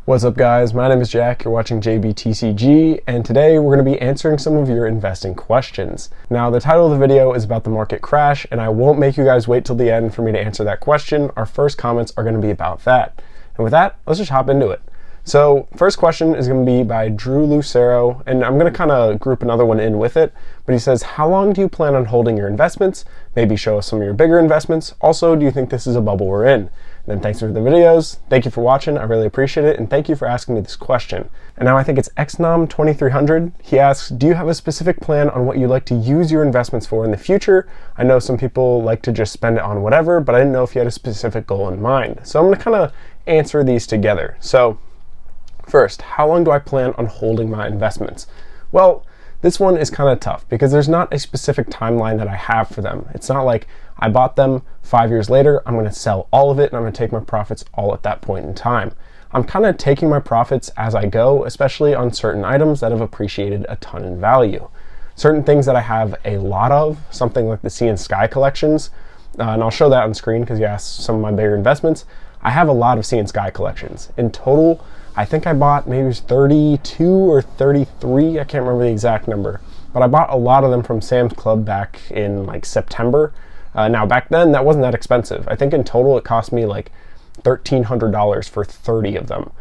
What's up guys, my name is Jack, you're watching JBTCG, and today we're going to be answering some of your investing questions. Now the title of the video is about the market crash, and I won't make you guys wait till the end for me to answer that question. Our first comments are going to be about that. And with that, let's just hop into it. So first question is going to be by Drew Lucero, and I'm going to kind of group another one in with it, but he says, how long do you plan on holding your investments? Maybe show us some of your bigger investments. Also, do you think this is a bubble we're in? And then thanks for the videos. Thank you for watching. I really appreciate it. And thank you for asking me this question. And now I think it's XNOM2300. He asks, do you have a specific plan on what you'd like to use your investments for in the future? I know some people like to just spend it on whatever, but I didn't know if you had a specific goal in mind. So I'm going to kind of answer these together. So first, how long do I plan on holding my investments? Well, this one is kind of tough because there's not a specific timeline that I have for them. It's not like I bought them 5 years later, I'm going to sell all of it and I'm going to take my profits all at that point in time. I'm kind of taking my profits as I go, especially on certain items that have appreciated a ton in value. Certain things that I have a lot of, something like the Sea and Sky collections, and I'll show that on screen because you asked some of my bigger investments. I have a lot of Sea and Sky collections. In total, I think I bought maybe 32 or 33, I can't remember the exact number, but I bought a lot of them from Sam's Club back in like September. Now back then that wasn't that expensive. I think in total it cost me like $1,300 for 30 of them.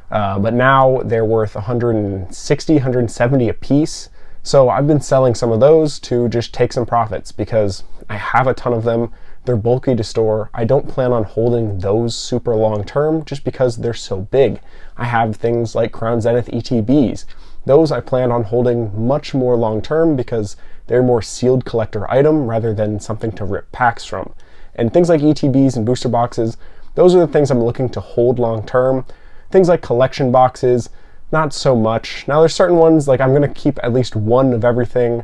But now they're worth 160, 170 a piece. So I've been selling some of those to just take some profits because I have a ton of them. They're bulky to store. I don't plan on holding those super long term just because they're so big. I have things like Crown Zenith ETBs. Those I plan on holding much more long term because they're more sealed collector item rather than something to rip packs from. And things like ETBs and booster boxes, those are the things I'm looking to hold long term. Things like collection boxes, not so much. Now there's certain ones, like I'm gonna keep at least one of everything.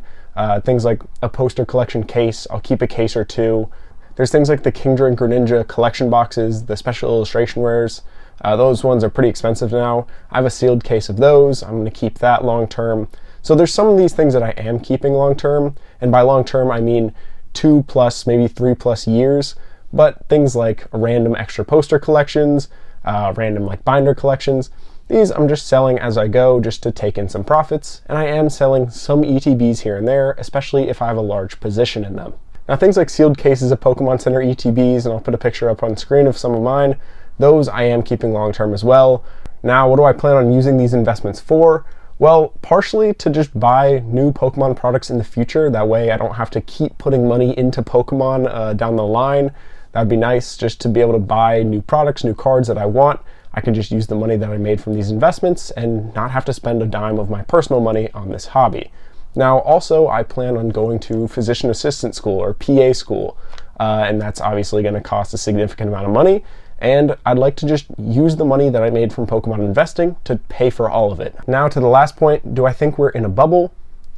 Things like a poster collection case, I'll keep a case or two. There's things like the King Drink or Ninja collection boxes, the special illustration rares. Those ones are pretty expensive now. I have a sealed case of those. I'm gonna keep that long term. So there's some of these things that I am keeping long term, and by long term I mean 2+, maybe 3+ years, but things like random extra poster collections, random like binder collections, these I'm just selling as I go just to take in some profits, and I am selling some ETBs here and there, especially if I have a large position in them. Now things like sealed cases of Pokemon Center ETBs, and I'll put a picture up on screen of some of mine, those I am keeping long term as well. Now what do I plan on using these investments for? Well, partially to just buy new Pokemon products in the future. That way I don't have to keep putting money into Pokemon down the line. That'd be nice just to be able to buy new products, new cards that I want. I can just use the money that I made from these investments and not have to spend a dime of my personal money on this hobby. Now also I plan on going to physician assistant school or PA school, and that's obviously going to cost a significant amount of money. And I'd like to just use the money that I made from Pokemon investing to pay for all of it. Now to the last point, do I think we're in a bubble?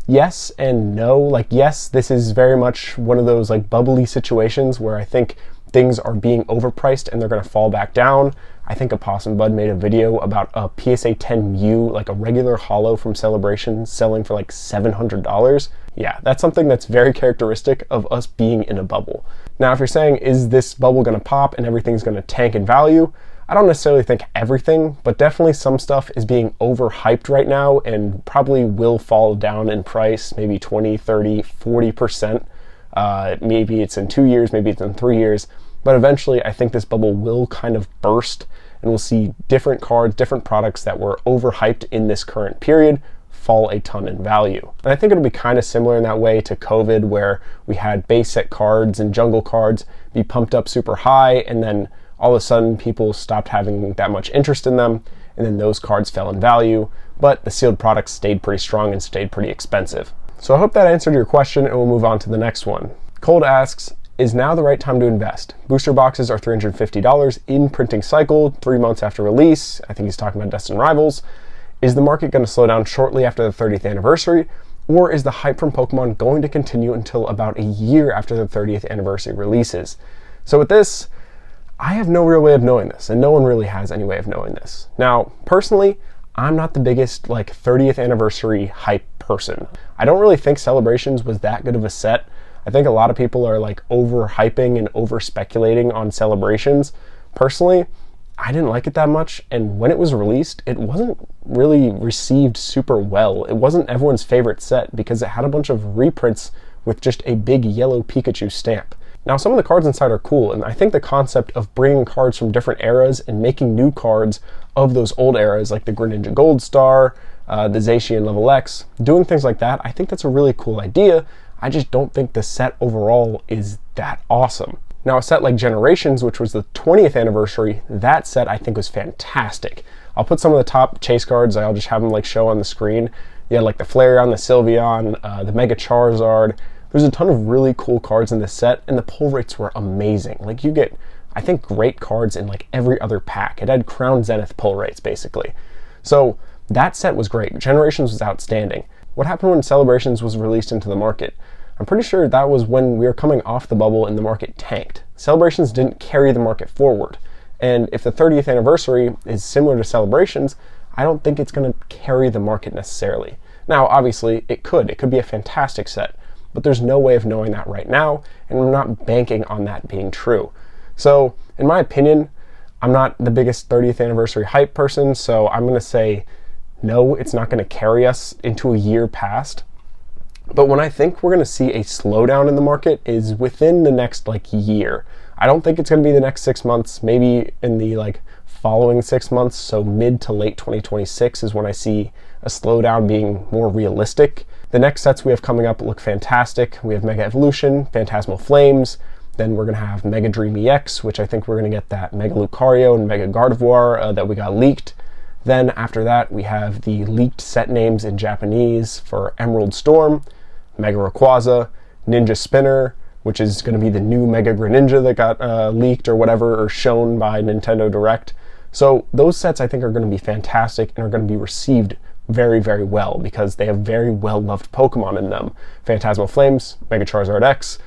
Yes and no. Like yes, this is very much one of those like bubbly situations where I think things are being overpriced and they're going to fall back down. I think Opossum Bud made a video about a PSA 10U, like a regular holo from Celebration, selling for like $700. Yeah, that's something that's very characteristic of us being in a bubble. Now, if you're saying, is this bubble going to pop and everything's going to tank in value? I don't necessarily think everything, but definitely some stuff is being overhyped right now and probably will fall down in price, maybe 20, 30, 40%. Maybe it's in 2 years, maybe it's in 3 years, but eventually I think this bubble will kind of burst and we'll see different cards, different products that were overhyped in this current period fall a ton in value. And I think it'll be kind of similar in that way to COVID, where we had base set cards and jungle cards be pumped up super high, and then all of a sudden people stopped having that much interest in them, and then those cards fell in value, but the sealed products stayed pretty strong and stayed pretty expensive. So I hope that answered your question, and we'll move on to the next one. Cold asks, is now the right time to invest? Booster boxes are $350 in printing cycle, 3 months after release. I think he's talking about Destined Rivals. Is the market going to slow down shortly after the 30th anniversary? Or is the hype from Pokemon going to continue until about a year after the 30th anniversary releases? So with this, I have no real way of knowing this, and no one really has any way of knowing this. Now, personally, I'm not the biggest like 30th anniversary hype person. I don't really think Celebrations was that good of a set. I think a lot of people are like over hyping and over speculating on Celebrations. Personally, I didn't like it that much, and when it was released, it wasn't really received super well. It wasn't everyone's favorite set because it had a bunch of reprints with just a big yellow Pikachu stamp. Now, some of the cards inside are cool, and I think the concept of bringing cards from different eras and making new cards of those old eras, like the Greninja Gold Star, the Zacian Level X, doing things like that, I think that's a really cool idea. I just don't think the set overall is that awesome. Now, a set like Generations, which was the 20th anniversary, that set I think was fantastic. I'll put some of the top chase cards, I'll just have them like show on the screen. You had like the Flareon, the Sylveon, the Mega Charizard. There's a ton of really cool cards in this set, and the pull rates were amazing. Like, you get, I think, great cards in like every other pack. It had Crown Zenith pull rates, basically. So that set was great. Generations was outstanding. What happened when Celebrations was released into the market? I'm pretty sure that was when we were coming off the bubble and the market tanked. Celebrations didn't carry the market forward. And if the 30th anniversary is similar to Celebrations, I don't think it's going to carry the market necessarily. Now, obviously, it could. It could be a fantastic set, but there's no way of knowing that right now, and we're not banking on that being true. So, in my opinion, I'm not the biggest 30th anniversary hype person, so I'm going to say no, it's not going to carry us into a year past. But when I think we're going to see a slowdown in the market is within the next year. I don't think it's going to be the next 6 months, maybe in the following 6 months, so mid to late 2026 is when I see a slowdown being more realistic. The next sets we have coming up look fantastic. We have Mega Evolution, Phantasmal Flames, then we're going to have Mega Dream EX, which I think we're going to get that Mega Lucario and Mega Gardevoir that we got leaked. Then after that, we have the leaked set names in Japanese for Emerald Storm, Mega Rayquaza, Ninja Spinner, which is going to be the new Mega Greninja that got leaked or whatever, or shown by Nintendo Direct. So those sets I think are going to be fantastic and are going to be received very, very well because they have very well-loved Pokemon in them. Phantasmal Flames, Mega Charizard X,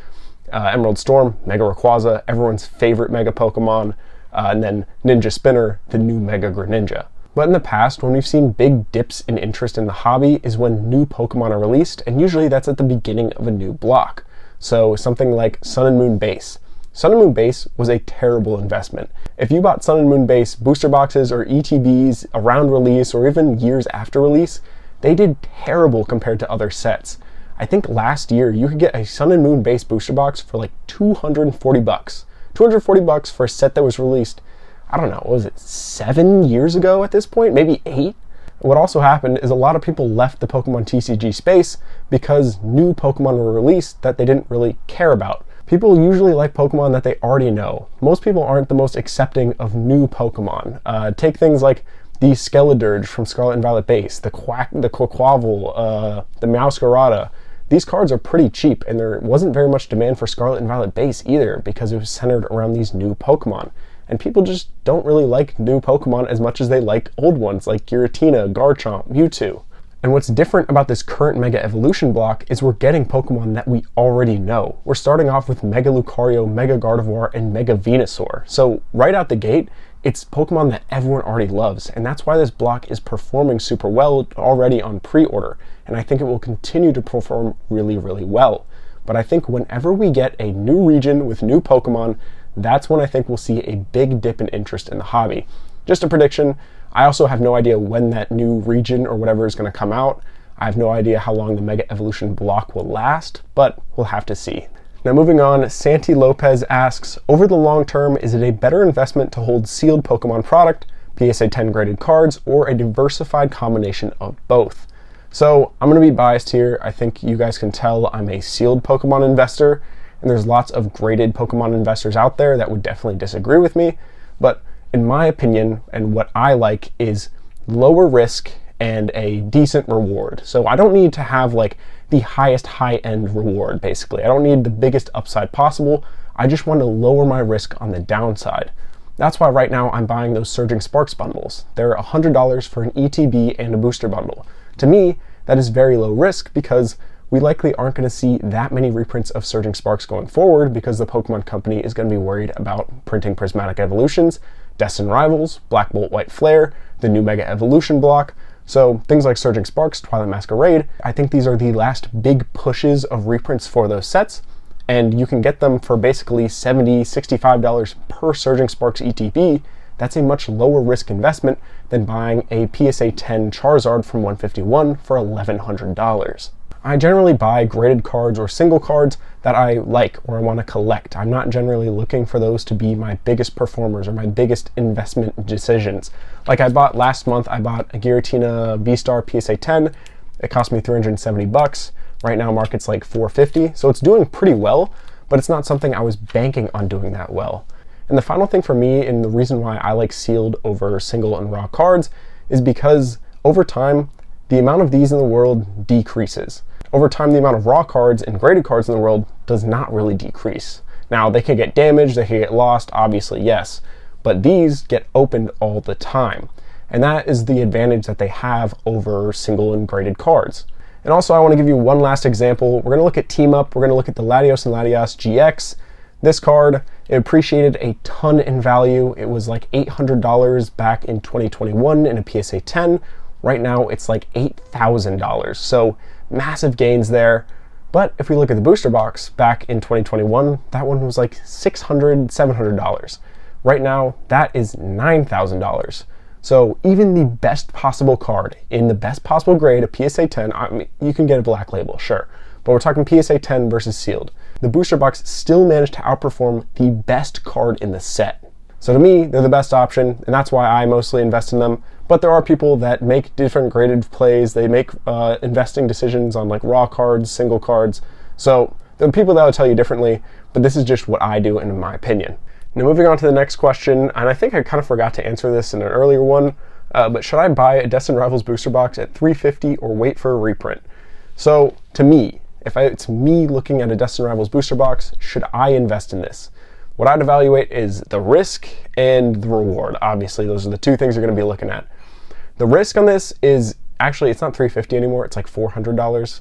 Emerald Storm, Mega Rayquaza, everyone's favorite Mega Pokemon, and then Ninja Spinner, the new Mega Greninja. But in the past, when we've seen big dips in interest in the hobby is when new Pokemon are released, and usually that's at the beginning of a new block. So something like Sun and Moon Base. Sun and Moon Base was a terrible investment. If you bought Sun and Moon Base booster boxes or ETBs around release or even years after release, they did terrible compared to other sets. I think last year you could get a Sun and Moon Base booster box for like $240. $240 for a set that was released, I don't know, what was it, 7 years ago at this point? Maybe 8? What also happened is a lot of people left the Pokemon TCG space because new Pokemon were released that they didn't really care about. People usually like Pokemon that they already know. Most people aren't the most accepting of new Pokemon. Take things like the Skeledirge from Scarlet and Violet base, the Quaquaval, the Meowscarada. These cards are pretty cheap, and there wasn't very much demand for Scarlet and Violet base either because it was centered around these new Pokemon. And people just don't really like new Pokemon as much as they like old ones like Giratina, Garchomp, Mewtwo. And what's different about this current Mega Evolution block is we're getting Pokemon that we already know. We're starting off with Mega Lucario, Mega Gardevoir, and Mega Venusaur. So right out the gate, it's Pokemon that everyone already loves, and that's why this block is performing super well already on pre-order, and I think it will continue to perform really, really well. But I think whenever we get a new region with new Pokemon, that's when I think we'll see a big dip in interest in the hobby. Just a prediction. I also have no idea when that new region or whatever is going to come out. I have no idea how long the Mega Evolution block will last, but we'll have to see. Now moving on, Santi Lopez asks, over the long term, is it a better investment to hold sealed Pokemon product, PSA 10 graded cards, or a diversified combination of both? So I'm going to be biased here. I think you guys can tell I'm a sealed Pokemon investor, and there's lots of graded Pokemon investors out there that would definitely disagree with me, but in my opinion, and what I like is lower risk and a decent reward. So I don't need to have the highest high-end reward, basically. I don't need the biggest upside possible. I just want to lower my risk on the downside. That's why right now I'm buying those Surging Sparks bundles. They're $100 for an ETB and a booster bundle. To me, that is very low risk because we likely aren't going to see that many reprints of Surging Sparks going forward because the Pokemon Company is going to be worried about printing Prismatic Evolutions, Destined Rivals, Black Bolt White Flare, the new Mega Evolution block. So things like Surging Sparks, Twilight Masquerade, I think these are the last big pushes of reprints for those sets, and you can get them for basically $70, $65 per Surging Sparks ETB, that's a much lower risk investment than buying a PSA 10 Charizard from 151 for $1,100. I generally buy graded cards or single cards that I like or I want to collect. I'm not generally looking for those to be my biggest performers or my biggest investment decisions. Like last month, I bought a Giratina V-Star PSA 10. It cost me 370 bucks. Right now, market's like 450, so it's doing pretty well, but it's not something I was banking on doing that well. And the final thing for me, and the reason why I like sealed over single and raw cards, is because over time, the amount of these in the world decreases. Over time, the amount of raw cards and graded cards in the world does not really decrease. Now, they can get damaged, they can get lost, obviously, yes, but these get opened all the time. And that is the advantage that they have over single and graded cards. And also, I want to give you one last example. We're going to look at Team Up. We're going to look at the Latios and Latias GX. This card, it appreciated a ton in value. It was like $800 back in 2021 in a PSA 10. Right now, it's like $8,000. So massive gains there. But if we look at the booster box back in 2021, that one was like $600, $700. Right now, that is $9,000. So even the best possible card in the best possible grade, a PSA 10, I mean, you can get a black label, sure, but we're talking PSA 10 versus sealed. The booster box still managed to outperform the best card in the set. So to me, they're the best option, and that's why I mostly invest in them. But there are people that make different graded plays. They make investing decisions on like raw cards, single cards. So there are people that will tell you differently, but this is just what I do in my opinion. Now moving on to the next question, and I think I kind of forgot to answer this in an earlier one, but should I buy a Destined Rivals booster box at $350 or wait for a reprint? So to me, if it's me looking at a Destined Rivals booster box, should I invest in this? What I'd evaluate is the risk and the reward. Obviously, those are the two things you're going to be looking at. The risk on this is actually, it's not $350 anymore, it's like $400.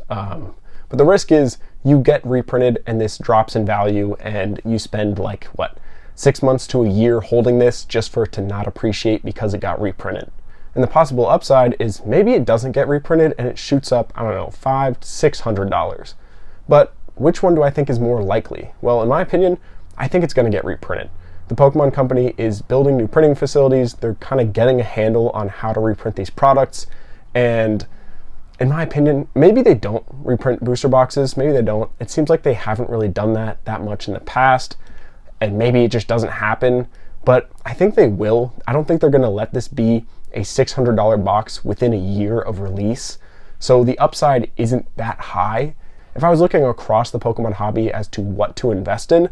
But the risk is you get reprinted and this drops in value and you spend like, what, 6 months to a year holding this just for it to not appreciate because it got reprinted. And the possible upside is maybe it doesn't get reprinted and it shoots up, I don't know, $500 to $600. But which one do I think is more likely? Well, in my opinion, I think it's going to get reprinted. The Pokemon Company is building new printing facilities. They're kind of getting a handle on how to reprint these products. And in my opinion, maybe they don't reprint booster boxes. Maybe they don't. It seems like they haven't really done that much in the past. And maybe it just doesn't happen. But I think they will. I don't think they're going to let this be a $600 box within a year of release. So the upside isn't that high. If I was looking across the Pokemon hobby as to what to invest in,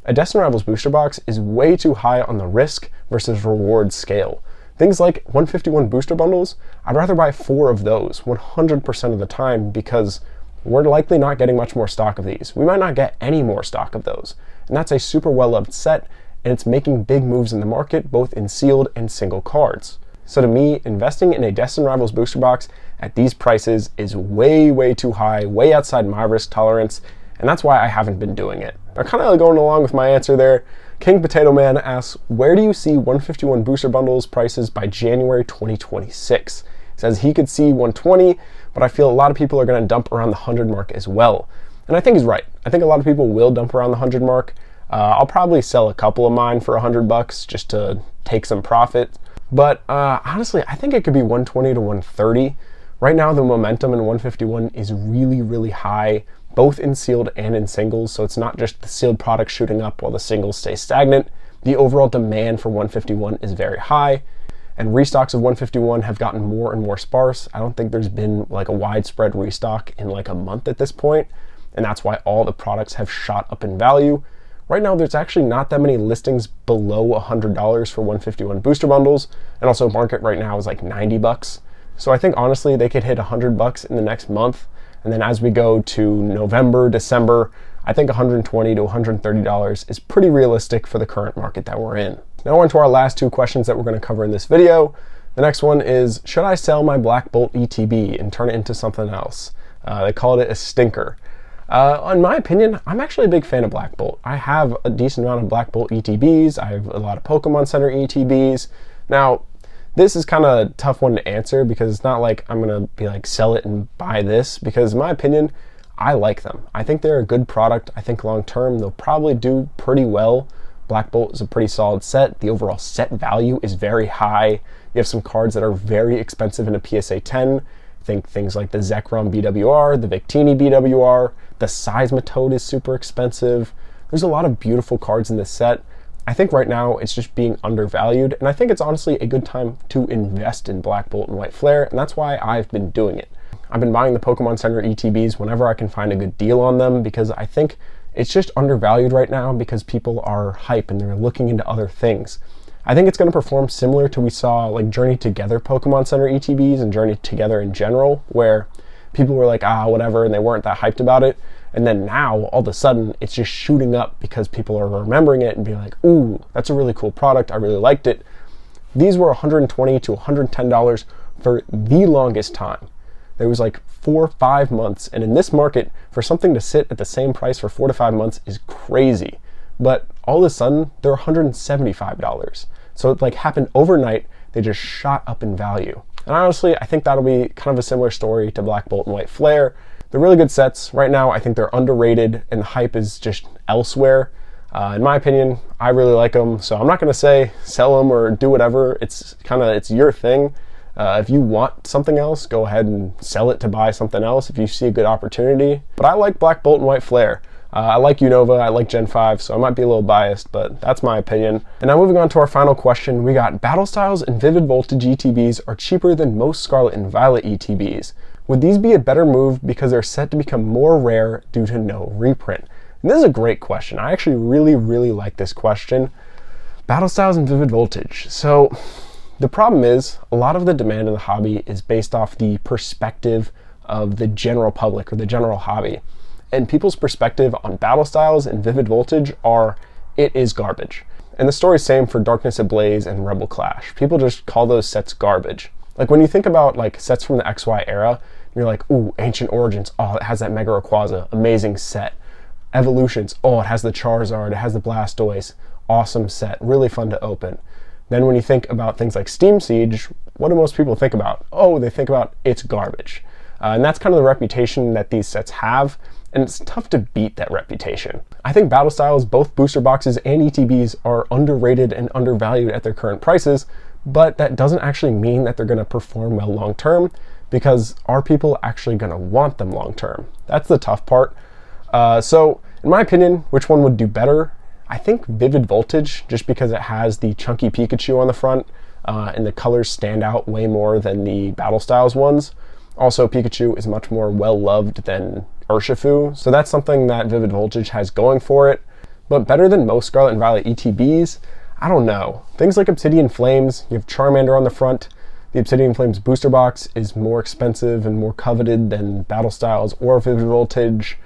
a Destined Rivals booster box is way too high on the risk versus reward scale. Things like 151 booster bundles, I'd rather buy 4 of those 100% of the time because we're likely not getting much more stock of these. We might not get any more stock of those. And that's a super well-loved set, and it's making big moves in the market, both in sealed and single cards. So to me, investing in a Destined Rivals booster box at these prices is way, way too high, way outside my risk tolerance, and that's why I haven't been doing it. I'm kind of going along with my answer there. King Potato Man asks, where do you see 151 booster bundles prices by January 2026? He says he could see 120, but I feel a lot of people are going to dump around the 100 mark as well. And I think he's right. I think a lot of people will dump around the 100 mark. I'll probably sell a couple of mine for $100 just to take some profit. But honestly, I think it could be 120 to 130. Right now, the momentum in 151 is really, really high, both in sealed and in singles. So it's not just the sealed product shooting up while the singles stay stagnant. The overall demand for 151 is very high, and restocks of 151 have gotten more and more sparse. I don't think there's been like a widespread restock in like a month at this point, and that's why all the products have shot up in value. Right now, there's actually not that many listings below $100 for 151 booster bundles, and also market right now is like $90. So I think honestly they could hit $100 in the next month, and then as we go to November, December, I think $120 to $130 is pretty realistic for the current market that we're in. Now on to our last 2 questions that we're going to cover in this video. The next one is, should I sell my Black Bolt ETB and turn it into something else? They called it a stinker. In my opinion, I'm actually a big fan of Black Bolt. I have a decent amount of Black Bolt ETBs. I have a lot of Pokemon Center ETBs. Now, this is kind of a tough one to answer because it's not like I'm going to be like, sell it and buy this, because in my opinion, I like them. I think they're a good product. I think long term, they'll probably do pretty well. Black Bolt is a pretty solid set. The overall set value is very high. You have some cards that are very expensive in a PSA 10. Think things like the Zekrom BWR, the Victini BWR, the Seismitoad is super expensive. There's a lot of beautiful cards in this set. I think right now it's just being undervalued, and I think it's honestly a good time to invest in Black Bolt and White Flare, and that's why I've been doing it. I've been buying the Pokemon Center ETBs whenever I can find a good deal on them, because I think it's just undervalued right now because people are hype and they're looking into other things. I think it's going to perform similar to we saw like Journey Together Pokemon Center ETBs and Journey Together in general, where people were like, whatever, and they weren't that hyped about it. And then now, all of a sudden, it's just shooting up because people are remembering it and being like, ooh, that's a really cool product. I really liked it. These were $120 to $110 for the longest time. There was like 4 or 5 months. And in this market, for something to sit at the same price for 4 to 5 months is crazy. But all of a sudden, they're $175. So it like happened overnight. They just shot up in value. And honestly, I think that'll be kind of a similar story to Black Bolt and White Flare. They're really good sets. Right now, I think they're underrated and the hype is just elsewhere. In my opinion, I really like them. So I'm not going to say sell them or do whatever. It's your thing. If you want something else, go ahead and sell it to buy something else if you see a good opportunity. But I like Black Bolt and White Flare. I like Unova, I like Gen 5, so I might be a little biased, but that's my opinion. And now moving on to our final question, we got Battle Styles and Vivid Voltage ETBs are cheaper than most Scarlet and Violet ETBs. Would these be a better move because they're set to become more rare due to no reprint? And this is a great question. I actually really like this question. Battle Styles and Vivid Voltage. So the problem is a lot of the demand in the hobby is based off the perspective of the general public or the general hobby. And people's perspective on Battle Styles and Vivid Voltage are, it is garbage. And the story's same for Darkness Ablaze and Rebel Clash. People just call those sets garbage. Like when you think about like sets from the XY era, you're like, ooh, Ancient Origins, oh, it has that Mega Rayquaza, amazing set. Evolutions, oh, it has the Charizard, it has the Blastoise, awesome set, really fun to open. Then when you think about things like Steam Siege, what do most people think about? Oh, they think about it's garbage. And that's kind of the reputation that these sets have, and it's tough to beat that reputation. I think Battle Styles, both booster boxes and ETBs, are underrated and undervalued at their current prices, but that doesn't actually mean that they're going to perform well long term, because are people actually going to want them long term? That's the tough part. So in my opinion, which one would do better? I think Vivid Voltage, just because it has the chunky Pikachu on the front, and the colors stand out way more than the Battle Styles ones. Also, Pikachu is much more well-loved than Urshifu, so that's something that Vivid Voltage has going for it. But better than most Scarlet and Violet ETBs? I don't know. Things like Obsidian Flames, you have Charmander on the front. The Obsidian Flames booster box is more expensive and more coveted than Battle Styles or Vivid Voltage.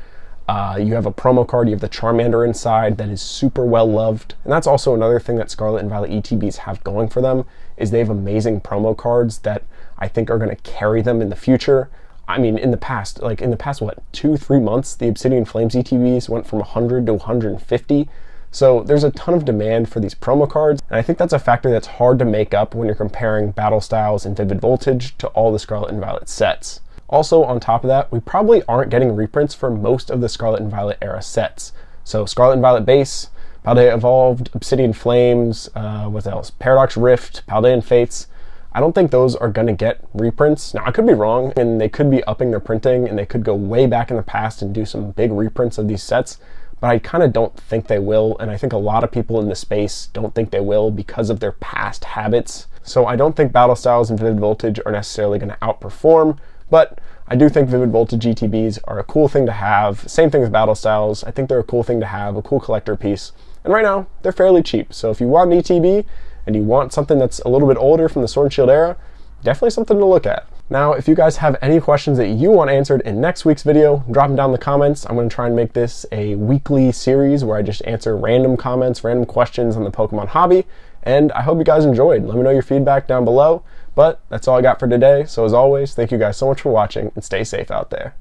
You have a promo card, you have the Charmander inside that is super well loved. And that's also another thing that Scarlet and Violet ETBs have going for them, is they have amazing promo cards that I think are going to carry them in the future. I mean, in the past, what, 2-3 months, the Obsidian Flames ETBs went from 100 to 150. So there's a ton of demand for these promo cards, and I think that's a factor that's hard to make up when you're comparing Battle Styles and Vivid Voltage to all the Scarlet and Violet sets. Also, on top of that, we probably aren't getting reprints for most of the Scarlet and Violet era sets. So Scarlet and Violet Base, Paldea Evolved, Obsidian Flames, what else? Paradox Rift, Paldean Fates. I don't think those are going to get reprints. Now, I could be wrong, and they could be upping their printing, and they could go way back in the past and do some big reprints of these sets, but I kind of don't think they will, and I think a lot of people in the space don't think they will because of their past habits. So I don't think Battle Styles and Vivid Voltage are necessarily going to outperform, but I do think Vivid Voltage GTBs are a cool thing to have. Same thing with Battle Styles. I think they're a cool thing to have, a cool collector piece. And right now, they're fairly cheap. So if you want an ETB and you want something that's a little bit older from the Sword and Shield era, definitely something to look at. Now, if you guys have any questions that you want answered in next week's video, drop them down in the comments. I'm going to try and make this a weekly series where I just answer random comments, random questions on the Pokemon hobby. And I hope you guys enjoyed. Let me know your feedback down below. But that's all I got for today. So as always, thank you guys so much for watching and stay safe out there.